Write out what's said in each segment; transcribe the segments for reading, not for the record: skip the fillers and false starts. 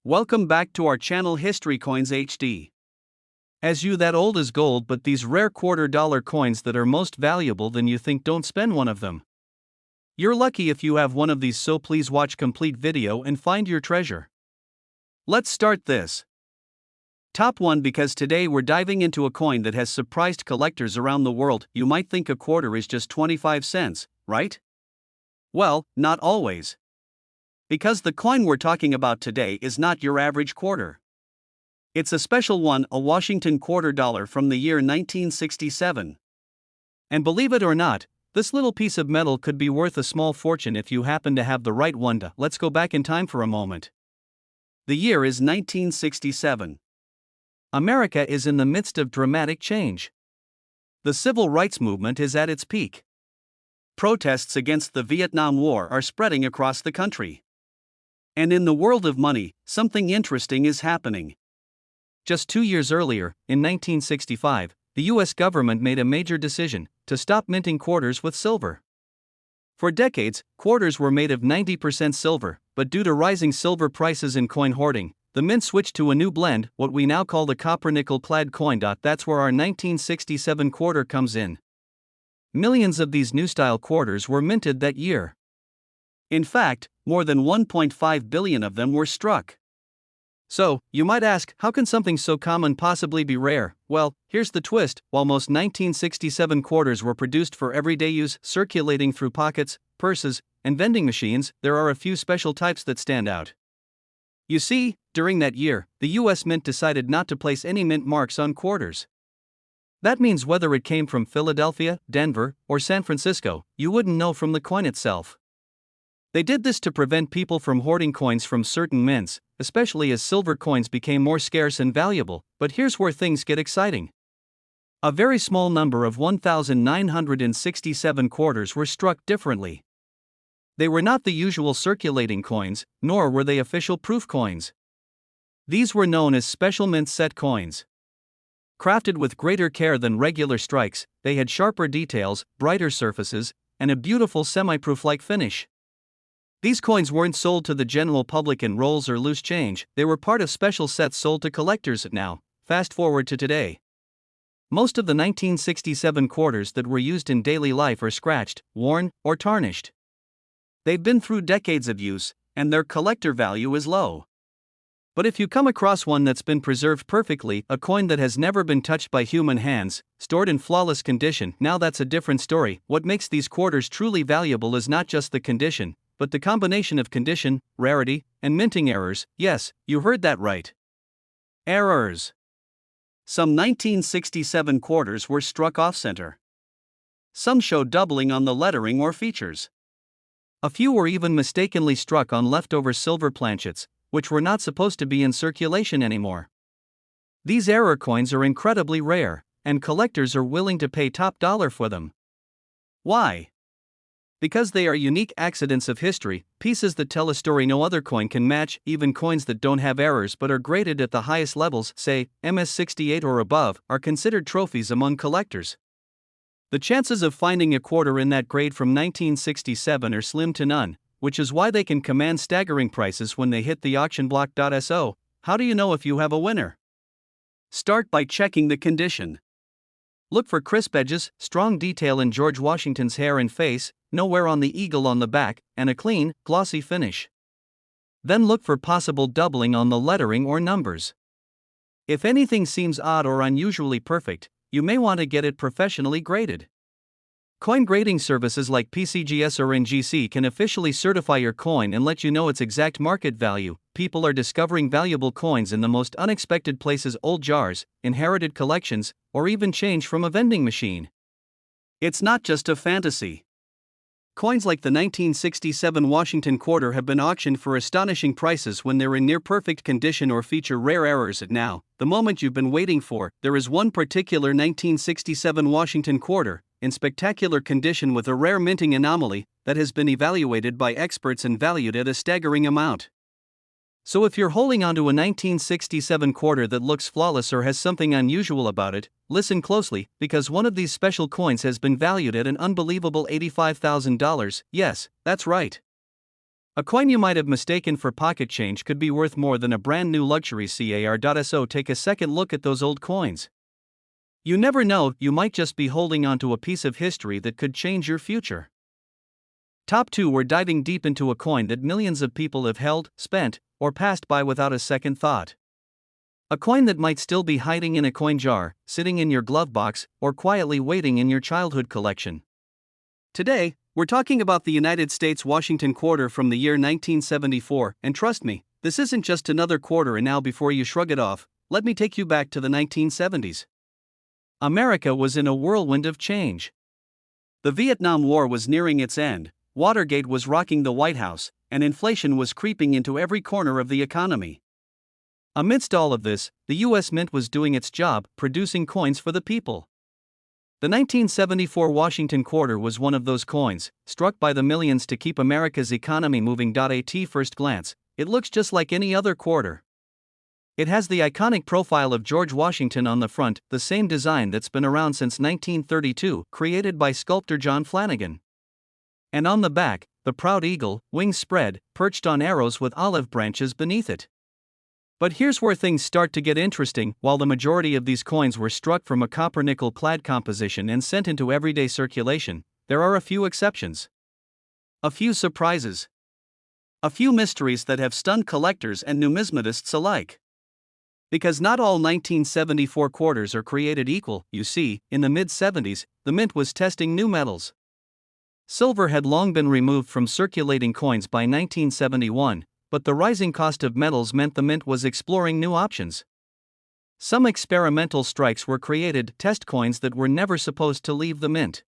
Welcome back to our channel History Coins HD. As you that old is gold, but these rare $quarter coins that are most valuable than you think, don't spend one of them. You're lucky if you have one of these, so please watch complete video and find your treasure. Let's start this. Top 1, because today we're diving into a coin that has surprised collectors around the world. You might think a quarter is just 25 cents, right? Well, not always. Because the coin we're talking about today is not your average quarter. It's a special one, a Washington quarter dollar from the year 1967. And believe it or not, this little piece of metal could be worth a small fortune if you happen to have the right one. Let's go back in time for a moment. The year is 1967. America is in the midst of dramatic change. The civil rights movement is at its peak. Protests against the Vietnam War are spreading across the country. And in the world of money, something interesting is happening. Just 2 years earlier, in 1965, the US government made a major decision to stop minting quarters with silver. For decades, quarters were made of 90% silver, but due to rising silver prices and coin hoarding, the mint switched to a new blend, what we now call the copper-nickel clad coin. That's where our 1967 quarter comes in. Millions of these new-style quarters were minted that year. In fact, more than 1.5 billion of them were struck. So, you might ask, how can something so common possibly be rare? Well, here's the twist: while most 1967 quarters were produced for everyday use, circulating through pockets, purses, and vending machines, there are a few special types that stand out. You see, during that year, the US Mint decided not to place any mint marks on quarters. That means whether it came from Philadelphia, Denver, or San Francisco, you wouldn't know from the coin itself. They did this to prevent people from hoarding coins from certain mints, especially as silver coins became more scarce and valuable. But here's where things get exciting. A very small number of 1,967 quarters were struck differently. They were not the usual circulating coins, nor were they official proof coins. These were known as special mint set coins. Crafted with greater care than regular strikes, they had sharper details, brighter surfaces, and a beautiful semi-proof-like finish. These coins weren't sold to the general public in rolls or loose change, they were part of special sets sold to collectors. Now, fast forward to today. Most of the 1967 quarters that were used in daily life are scratched, worn, or tarnished. They've been through decades of use, and their collector value is low. But if you come across one that's been preserved perfectly, a coin that has never been touched by human hands, stored in flawless condition, now that's a different story. What makes these quarters truly valuable is not just the condition, but the combination of condition, rarity, and minting errors. Yes, you heard that right. Errors. Some 1967 quarters were struck off-center. Some showed doubling on the lettering or features. A few were even mistakenly struck on leftover silver planchets, which were not supposed to be in circulation anymore. These error coins are incredibly rare, and collectors are willing to pay top dollar for them. Why? Because they are unique accidents of history, pieces that tell a story no other coin can match. Even coins that don't have errors but are graded at the highest levels, say MS-68 or above, are considered trophies among collectors. The chances of finding a quarter in that grade from 1967 are slim to none, which is why they can command staggering prices when they hit the auction block. So, how do you know if you have a winner? Start by checking the condition. Look for crisp edges, strong detail in George Washington's hair and face, no wear on the eagle on the back, and a clean, glossy finish. Then look for possible doubling on the lettering or numbers. If anything seems odd or unusually perfect, you may want to get it professionally graded. Coin grading services like PCGS or NGC can officially certify your coin and let you know its exact market value. People are discovering valuable coins in the most unexpected places: old jars, inherited collections, or even change from a vending machine. It's not just a fantasy. Coins like the 1967 Washington quarter have been auctioned for astonishing prices when they're in near-perfect condition or feature rare errors. Now, the moment you've been waiting for. There is one particular 1967 Washington quarter, in spectacular condition with a rare minting anomaly, that has been evaluated by experts and valued at a staggering amount. So if you're holding onto a 1967 quarter that looks flawless or has something unusual about it, listen closely, because one of these special coins has been valued at an unbelievable $85,000. Yes, that's right. A coin you might have mistaken for pocket change could be worth more than a brand new luxury car. So take a second look at those old coins. You never know, you might just be holding onto a piece of history that could change your future. Top 2, we're diving deep into a coin that millions of people have held, spent, or passed by without a second thought. A coin that might still be hiding in a coin jar, sitting in your glove box, or quietly waiting in your childhood collection. Today, we're talking about the United States Washington quarter from the year 1974, and trust me, this isn't just another quarter. And now, before you shrug it off, let me take you back to the 1970s. America was in a whirlwind of change. The Vietnam War was nearing its end, Watergate was rocking the White House, and inflation was creeping into every corner of the economy. Amidst all of this, the U.S. Mint was doing its job, producing coins for the people. The 1974 Washington quarter was one of those coins, struck by the millions to keep America's economy moving. At first glance, it looks just like any other quarter. It has the iconic profile of George Washington on the front, the same design that's been around since 1932, created by sculptor John Flanagan. And on the back, the proud eagle, wings spread, perched on arrows with olive branches beneath it. But here's where things start to get interesting. While the majority of these coins were struck from a copper-nickel clad composition and sent into everyday circulation, there are a few exceptions. A few surprises. A few mysteries that have stunned collectors and numismatists alike. Because not all 1974 quarters are created equal. You see, in the mid-70s, the Mint was testing new metals. Silver had long been removed from circulating coins by 1971, but the rising cost of metals meant the Mint was exploring new options. Some experimental strikes were created, test coins that were never supposed to leave the Mint.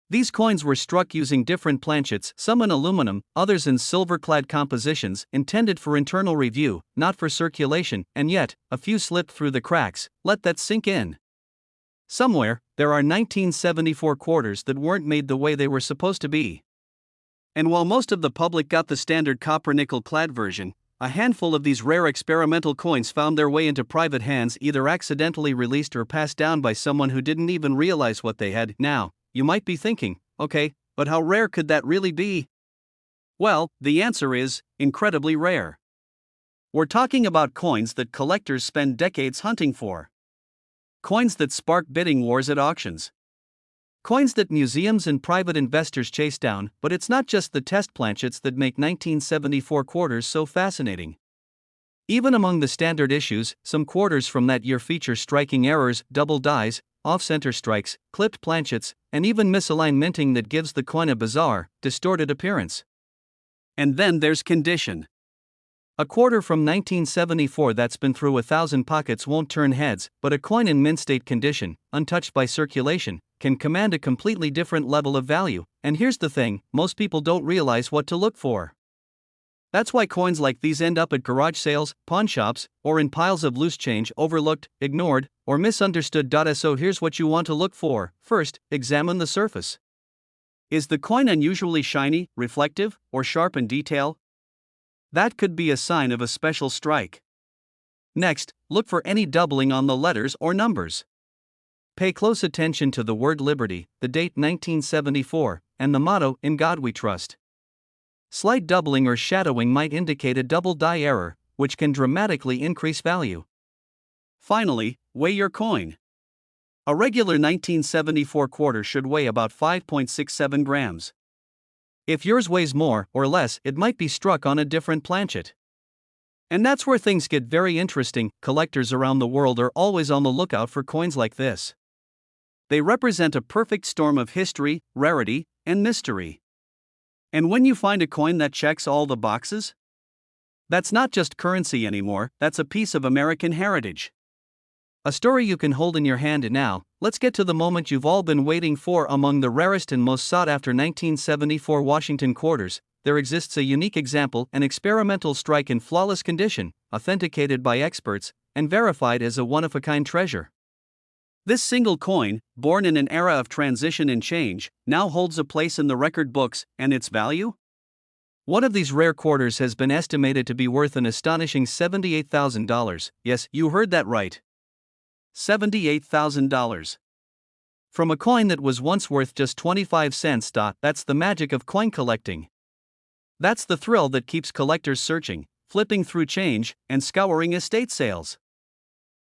These coins were struck using different planchets, some in aluminum, others in silver-clad compositions, intended for internal review, not for circulation, and yet, a few slipped through the cracks. Let that sink in. Somewhere, there are 1974 quarters that weren't made the way they were supposed to be. And while most of the public got the standard copper-nickel clad version, a handful of these rare experimental coins found their way into private hands, either accidentally released or passed down by someone who didn't even realize what they had. Now, you might be thinking, okay, but how rare could that really be? Well, the answer is incredibly rare. We're talking about coins that collectors spend decades hunting for. Coins that spark bidding wars at auctions. Coins that museums and private investors chase down. But it's not just the test planchets that make 1974 quarters so fascinating. Even among the standard issues, some quarters from that year feature striking errors, double dies, off-center strikes, clipped planchets, and even misaligned minting that gives the coin a bizarre, distorted appearance. And then there's condition. A quarter from 1974 that's been through 1,000 pockets won't turn heads, but a coin in mint state condition, untouched by circulation, can command a completely different level of value. And here's the thing, most people don't realize what to look for. That's why coins like these end up at garage sales, pawn shops, or in piles of loose change, overlooked, ignored, or misunderstood. So here's what you want to look for. First, examine the surface. Is the coin unusually shiny, reflective, or sharp in detail? That could be a sign of a special strike. Next, look for any doubling on the letters or numbers. Pay close attention to the word Liberty, the date 1974, and the motto, In God We Trust. Slight doubling or shadowing might indicate a double die error, which can dramatically increase value. Finally, weigh your coin. A regular 1974 quarter should weigh about 5.67 grams. If yours weighs more or less, it might be struck on a different planchet. And that's where things get very interesting. Collectors around the world are always on the lookout for coins like this. They represent a perfect storm of history, rarity, and mystery. And when you find a coin that checks all the boxes, that's not just currency anymore, that's a piece of American heritage. A story you can hold in your hand. And now, let's get to the moment you've all been waiting for. Among the rarest and most sought-after 1974 Washington quarters, there exists a unique example, an experimental strike in flawless condition, authenticated by experts, and verified as a one-of-a-kind treasure. This single coin, born in an era of transition and change, now holds a place in the record books. And its value? One of these rare quarters has been estimated to be worth an astonishing $78,000. Yes, you heard that right. $78,000. From a coin that was once worth just 25 cents. That's the magic of coin collecting. That's the thrill that keeps collectors searching, flipping through change, and scouring estate sales.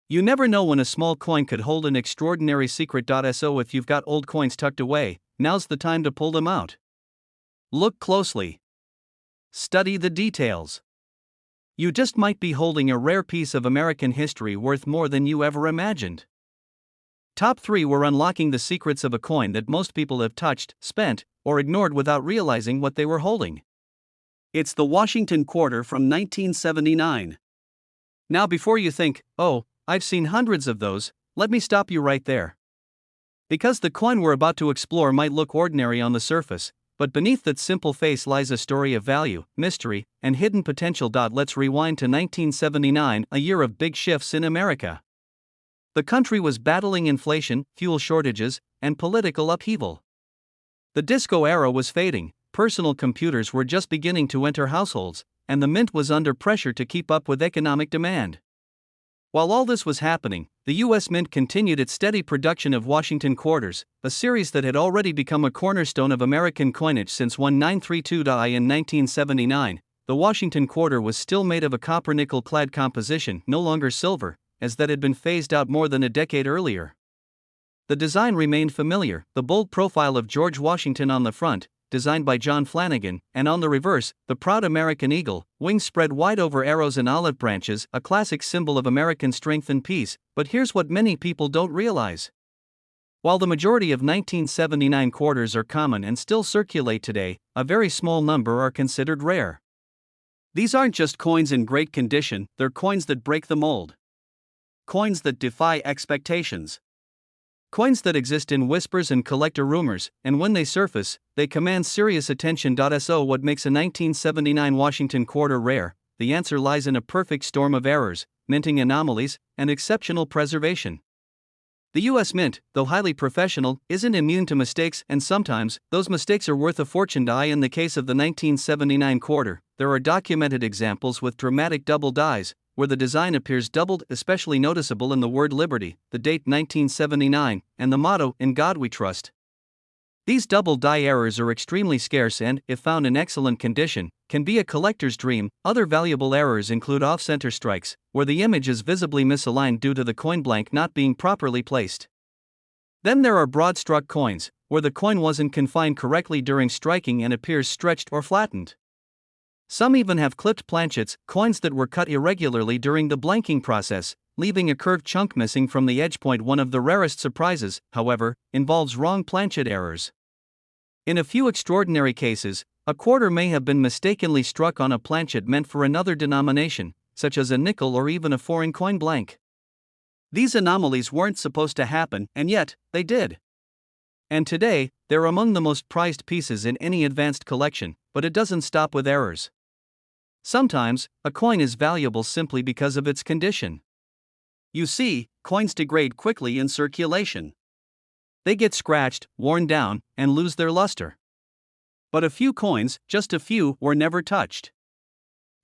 You never know when a small coin could hold an extraordinary secret. So if you've got old coins tucked away, now's the time to pull them out. Look closely. Study the details. You just might be holding a rare piece of American history worth more than you ever imagined. Top 3 were unlocking the secrets of a coin that most people have touched, spent, or ignored without realizing what they were holding. It's the Washington quarter from 1979. Now, before you think, oh, I've seen hundreds of those, let me stop you right there. Because the coin we're about to explore might look ordinary on the surface, but beneath that simple face lies a story of value, mystery, and hidden potential. Let's rewind to 1979, a year of big shifts in America. The country was battling inflation, fuel shortages, and political upheaval. The disco era was fading, personal computers were just beginning to enter households, and the mint was under pressure to keep up with economic demand. While all this was happening, the U.S. Mint continued its steady production of Washington quarters, a series that had already become a cornerstone of American coinage since 1932. In 1979, the Washington quarter was still made of a copper-nickel clad composition, no longer silver, as that had been phased out more than a decade earlier. The design remained familiar, the bold profile of George Washington on the front, designed by John Flanagan, and on the reverse, the proud American eagle, wings spread wide over arrows and olive branches, a classic symbol of American strength and peace. But here's what many people don't realize. While the majority of 1979 quarters are common and still circulate today, a very small number are considered rare. These aren't just coins in great condition, they're coins that break the mold. Coins that defy expectations. Coins that exist in whispers and collector rumors, and when they surface, they command serious attention. So what makes a 1979 Washington quarter rare? The answer lies in a perfect storm of errors, minting anomalies, and exceptional preservation. The U.S. Mint, though highly professional, isn't immune to mistakes, and sometimes, those mistakes are worth a fortune. In the case of the 1979 quarter, there are documented examples with dramatic double dies, where the design appears doubled, especially noticeable in the word Liberty, the date 1979, and the motto, In God We Trust. These double die errors are extremely scarce and, if found in excellent condition, can be a collector's dream. Other valuable errors include off-center strikes, where the image is visibly misaligned due to the coin blank not being properly placed. Then there are broad-struck coins, where the coin wasn't confined correctly during striking and appears stretched or flattened. Some even have clipped planchets, coins that were cut irregularly during the blanking process, leaving a curved chunk missing from the edge point. One of the rarest surprises, however, involves wrong planchet errors. In a few extraordinary cases, a quarter may have been mistakenly struck on a planchet meant for another denomination, such as a nickel or even a foreign coin blank. These anomalies weren't supposed to happen, and yet, they did. And today, they're among the most prized pieces in any advanced collection, but it doesn't stop with errors. Sometimes, a coin is valuable simply because of its condition. You see, coins degrade quickly in circulation. They get scratched, worn down, and lose their luster. But a few coins, just a few, were never touched.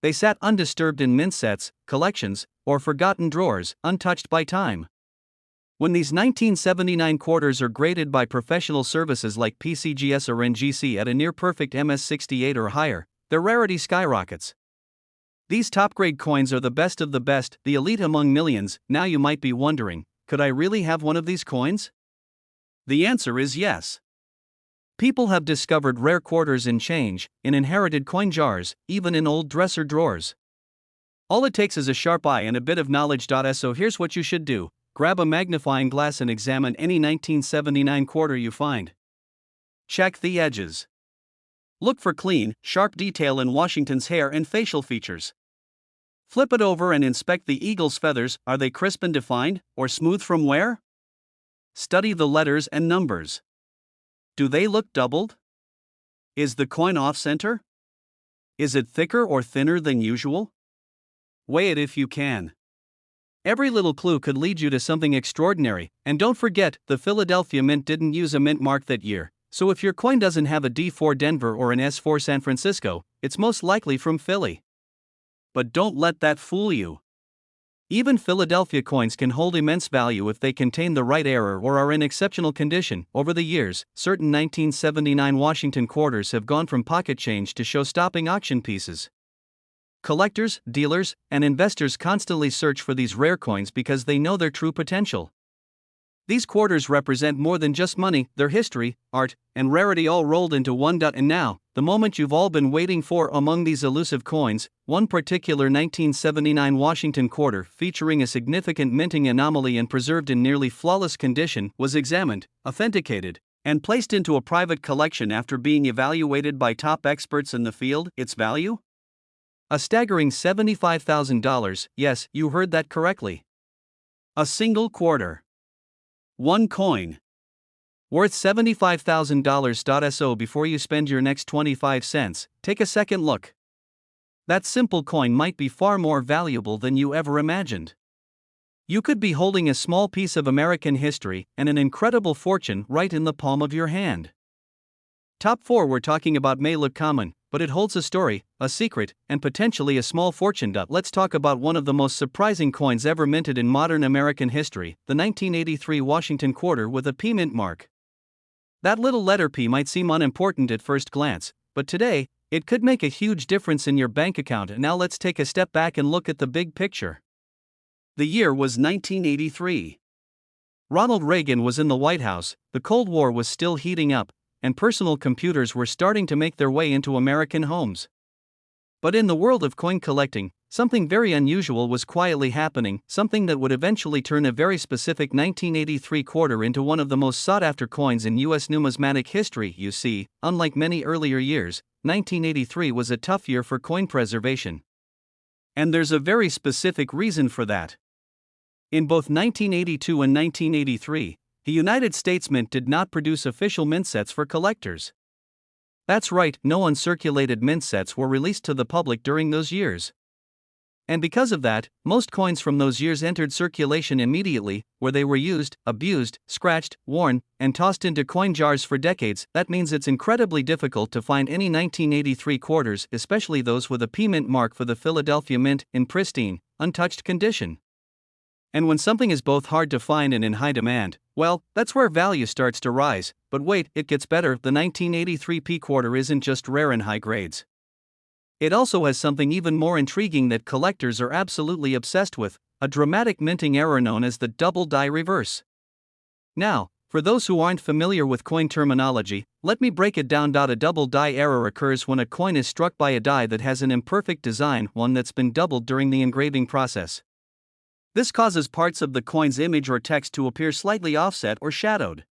They sat undisturbed in mint sets, collections, or forgotten drawers, untouched by time. When these 1979 quarters are graded by professional services like PCGS or NGC at a near-perfect MS68 or higher, their rarity skyrockets. These top-grade coins are the best of the best, the elite among millions. Now you might be wondering, could I really have one of these coins? The answer is yes. People have discovered rare quarters in change, in inherited coin jars, even in old dresser drawers. All it takes is a sharp eye and a bit of knowledge. So here's what you should do. Grab a magnifying glass and examine any 1979 quarter you find. Check the edges. Look for clean, sharp detail in Washington's hair and facial features. Flip it over and inspect the eagle's feathers. Are they crisp and defined, or smooth from wear? Study the letters and numbers. Do they look doubled? Is the coin off-center? Is it thicker or thinner than usual? Weigh it if you can. Every little clue could lead you to something extraordinary, and don't forget, the Philadelphia Mint didn't use a mint mark that year, so if your coin doesn't have a D4 Denver or an S4 San Francisco, it's most likely from Philly. But don't let that fool you. Even Philadelphia coins can hold immense value if they contain the right error or are in exceptional condition. Over the years, certain 1979 Washington quarters have gone from pocket change to show-stopping auction pieces. Collectors, dealers, and investors constantly search for these rare coins because they know their true potential. These quarters represent more than just money, their history, art, and rarity all rolled into one. And now, the moment you've all been waiting for. Among these elusive coins, one particular 1979 Washington quarter featuring a significant minting anomaly and preserved in nearly flawless condition was examined, authenticated, and placed into a private collection after being evaluated by top experts in the field. Its value? A staggering $75,000. Yes, you heard that correctly. A single quarter. One coin. Worth $75,000. So before you spend your next 25 cents, take a second look. That simple coin might be far more valuable than you ever imagined. You could be holding a small piece of American history and an incredible fortune right in the palm of your hand. Top 4 we're talking about may look common, but it holds a story, a secret, and potentially a small fortune. Let's talk about one of the most surprising coins ever minted in modern American history, the 1983 Washington quarter with a P mint mark. That little letter P might seem unimportant at first glance, but today, it could make a huge difference in your bank account. And now let's take a step back and look at the big picture. The year was 1983. Ronald Reagan was in the White House, the Cold War was still heating up, and personal computers were starting to make their way into American homes. But in the world of coin collecting, something very unusual was quietly happening, something that would eventually turn a very specific 1983 quarter into one of the most sought-after coins in U.S. numismatic history. You see, unlike many earlier years, 1983 was a tough year for coin preservation. And there's a very specific reason for that. In both 1982 and 1983, the United States Mint did not produce official mint sets for collectors. That's right, no uncirculated mint sets were released to the public during those years. And because of that, most coins from those years entered circulation immediately, where they were used, abused, scratched, worn, and tossed into coin jars for decades. That means it's incredibly difficult to find any 1983 quarters, especially those with a P mint mark for the Philadelphia Mint, in pristine, untouched condition. And when something is both hard to find and in high demand, well, that's where value starts to rise. But wait, it gets better. The 1983 P quarter isn't just rare in high grades. It also has something even more intriguing that collectors are absolutely obsessed with, a dramatic minting error known as the double die reverse. Now, for those who aren't familiar with coin terminology, let me break it down. A double die error occurs when a coin is struck by a die that has an imperfect design, one that's been doubled during the engraving process. This causes parts of the coin's image or text to appear slightly offset or shadowed.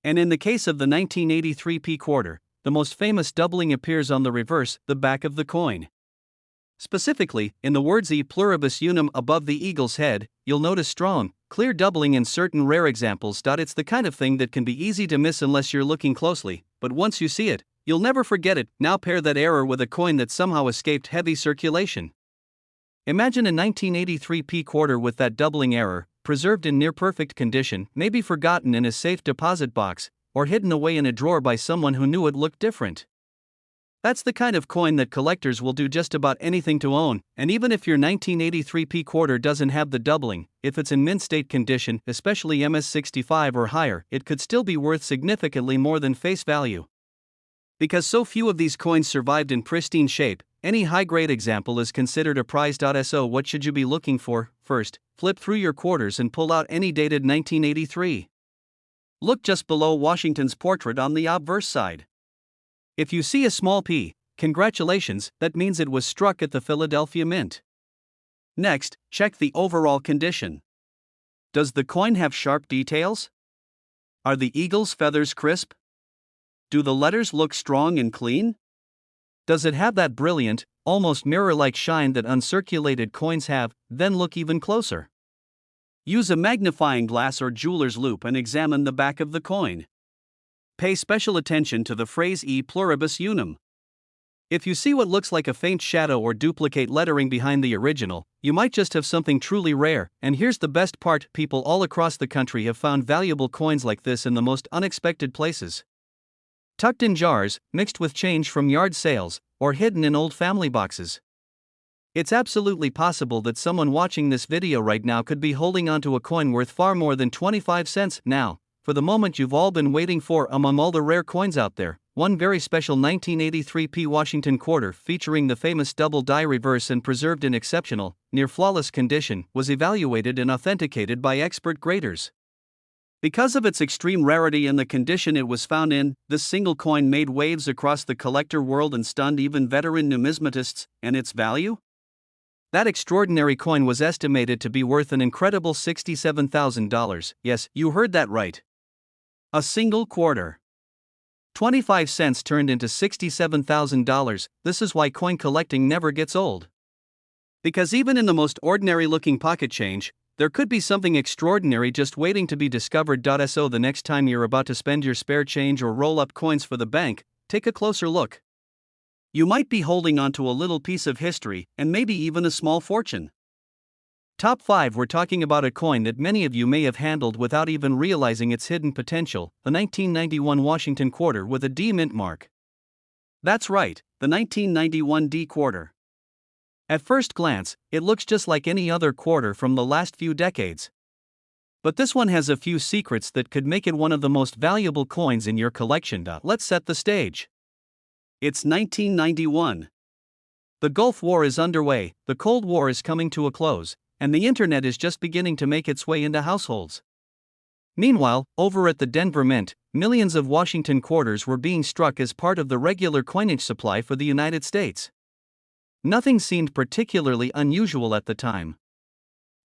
And in the case of the 1983 P quarter, the most famous doubling appears on the reverse, the back of the coin. Specifically, in the words E pluribus unum above the eagle's head, you'll notice strong, clear doubling in certain rare examples. It's the kind of thing that can be easy to miss unless you're looking closely, but once you see it, you'll never forget it. Now pair that error with a coin that somehow escaped heavy circulation. Imagine a 1983 P quarter with that doubling error, preserved in near-perfect condition, maybe forgotten in a safe deposit box, or hidden away in a drawer by someone who knew it looked different. That's the kind of coin that collectors will do just about anything to own, and even if your 1983 P quarter doesn't have the doubling, if it's in mint state condition, especially MS65 or higher, it could still be worth significantly more than face value. Because so few of these coins survived in pristine shape, any high-grade example is considered a prize. So what should you be looking for? First, flip through your quarters and pull out any dated 1983. Look just below Washington's portrait on the obverse side. If you see a small P, congratulations, that means it was struck at the Philadelphia Mint. Next, check the overall condition. Does the coin have sharp details? Are the eagle's feathers crisp? Do the letters look strong and clean? Does it have that brilliant, almost mirror-like shine that uncirculated coins have? Then look even closer. Use a magnifying glass or jeweler's loupe and examine the back of the coin. Pay special attention to the phrase E pluribus unum. If you see what looks like a faint shadow or duplicate lettering behind the original, you might just have something truly rare. And here's the best part, people all across the country have found valuable coins like this in the most unexpected places. Tucked in jars, mixed with change from yard sales, or hidden in old family boxes. It's absolutely possible that someone watching this video right now could be holding onto a coin worth far more than 25 cents. Now, for the moment you've all been waiting for among all the rare coins out there, one very special 1983 P Washington quarter featuring the famous double die reverse and preserved in exceptional, near flawless condition, was evaluated and authenticated by expert graders. Because of its extreme rarity and the condition it was found in, this single coin made waves across the collector world and stunned even veteran numismatists. And its value? That extraordinary coin was estimated to be worth an incredible $67,000. Yes, you heard that right. A single quarter. 25 cents turned into $67,000. This is why coin collecting never gets old. Because even in the most ordinary looking pocket change, there could be something extraordinary just waiting to be discovered. So the next time you're about to spend your spare change or roll up coins for the bank, take a closer look. You might be holding onto a little piece of history and maybe even a small fortune. Top 5. We're talking about a coin that many of you may have handled without even realizing its hidden potential, the 1991 Washington quarter with a D mint mark. That's right, the 1991 D quarter. At first glance, it looks just like any other quarter from the last few decades. But this one has a few secrets that could make it one of the most valuable coins in your collection. Let's set the stage. It's 1991. The Gulf War is underway, the Cold War is coming to a close, and the internet is just beginning to make its way into households. Meanwhile, over at the Denver Mint, millions of Washington quarters were being struck as part of the regular coinage supply for the United States. Nothing seemed particularly unusual at the time.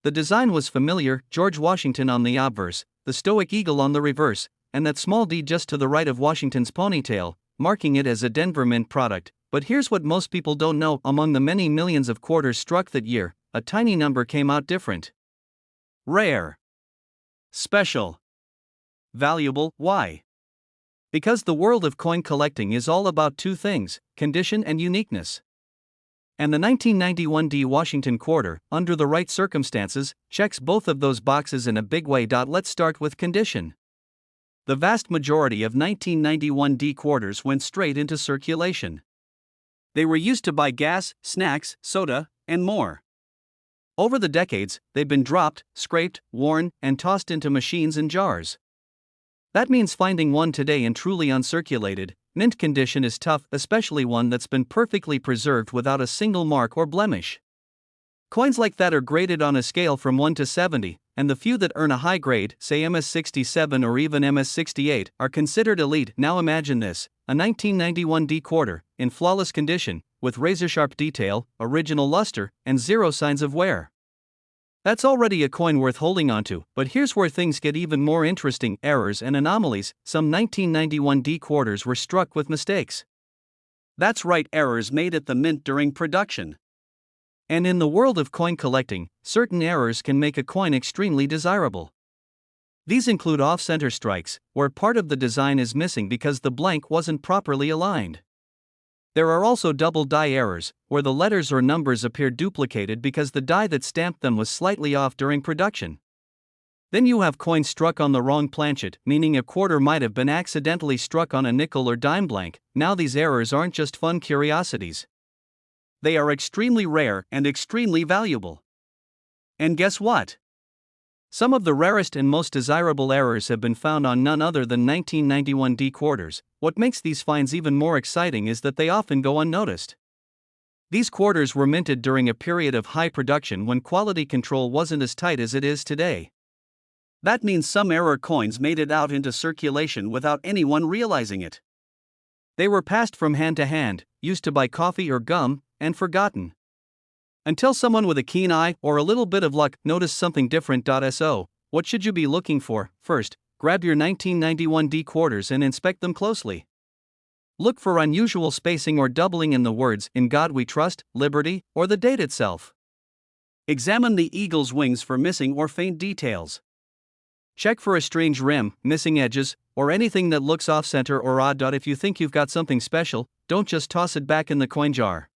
The design was familiar: George Washington on the obverse, the stoic eagle on the reverse, and that small D just to the right of Washington's ponytail, marking it as a Denver Mint product. But here's what most people don't know: among the many millions of quarters struck that year, a tiny number came out different. Rare. Special. Valuable. Why? Because the world of coin collecting is all about two things: condition and uniqueness. And the 1991 D Washington quarter, under the right circumstances, checks both of those boxes in a big way. Let's start with condition. The vast majority of 1991 D quarters went straight into circulation. They were used to buy gas, snacks, soda, and more. Over the decades, they've been dropped, scraped, worn, and tossed into machines and jars. That means finding one today in truly uncirculated, mint condition is tough, especially one that's been perfectly preserved without a single mark or blemish. Coins like that are graded on a scale from 1 to 70, and the few that earn a high grade, say MS67 or even MS68, are considered elite. Now imagine this: a 1991 D quarter, in flawless condition, with razor-sharp detail, original luster, and zero signs of wear. That's already a coin worth holding onto, but here's where things get even more interesting: errors and anomalies. Some 1991 D quarters were struck with mistakes. That's right, errors made at the mint during production. And in the world of coin collecting, certain errors can make a coin extremely desirable. These include off-center strikes, where part of the design is missing because the blank wasn't properly aligned. There are also double die errors, where the letters or numbers appear duplicated because the die that stamped them was slightly off during production. Then you have coins struck on the wrong planchet, meaning a quarter might have been accidentally struck on a nickel or dime blank. Now these errors aren't just fun curiosities. They are extremely rare and extremely valuable. And guess what? Some of the rarest and most desirable errors have been found on none other than 1991 D quarters. What makes these finds even more exciting is that they often go unnoticed. These quarters were minted during a period of high production when quality control wasn't as tight as it is today. That means some error coins made it out into circulation without anyone realizing it. They were passed from hand to hand, used to buy coffee or gum, and forgotten. Until someone with a keen eye or a little bit of luck noticed something different. So, what should you be looking for? First, grab your 1991 D quarters and inspect them closely. Look for unusual spacing or doubling in the words "In God We Trust," "Liberty," or the date itself. Examine the eagle's wings for missing or faint details. Check for a strange rim, missing edges, or anything that looks off-center or odd. If you think you've got something special, don't just toss it back in the coin jar.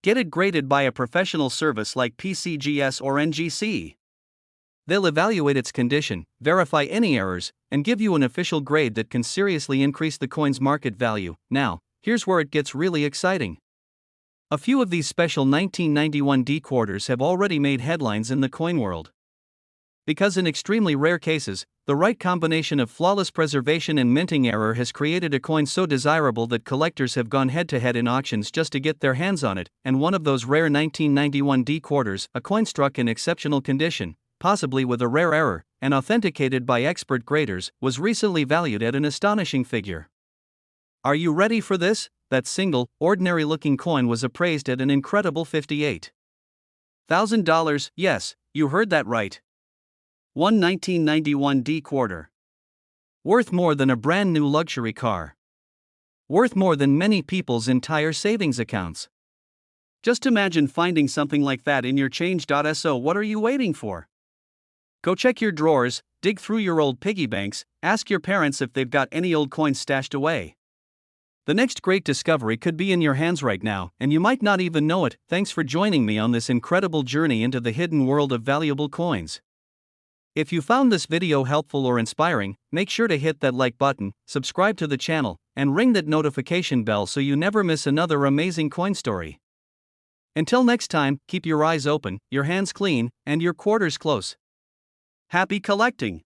Get it graded by a professional service like PCGS or NGC. They'll evaluate its condition, verify any errors, and give you an official grade that can seriously increase the coin's market value. Now, here's where it gets really exciting. A few of these special 1991 D quarters have already made headlines in the coin world. Because in extremely rare cases, the right combination of flawless preservation and minting error has created a coin so desirable that collectors have gone head-to-head in auctions just to get their hands on it, and one of those rare 1991 D quarters, a coin struck in exceptional condition, possibly with a rare error, and authenticated by expert graders, was recently valued at an astonishing figure. Are you ready for this? That single, ordinary-looking coin was appraised at an incredible $58,000. Yes, you heard that right. One 1991 D quarter. Worth more than a brand new luxury car. Worth more than many people's entire savings accounts. Just imagine finding something like that in your change.so. What are you waiting for? Go check your drawers, dig through your old piggy banks, ask your parents if they've got any old coins stashed away. The next great discovery could be in your hands right now, and you might not even know it. Thanks for joining me on this incredible journey into the hidden world of valuable coins. If you found this video helpful or inspiring, make sure to hit that like button, subscribe to the channel, and ring that notification bell so you never miss another amazing coin story. Until next time, keep your eyes open, your hands clean, and your quarters close. Happy collecting!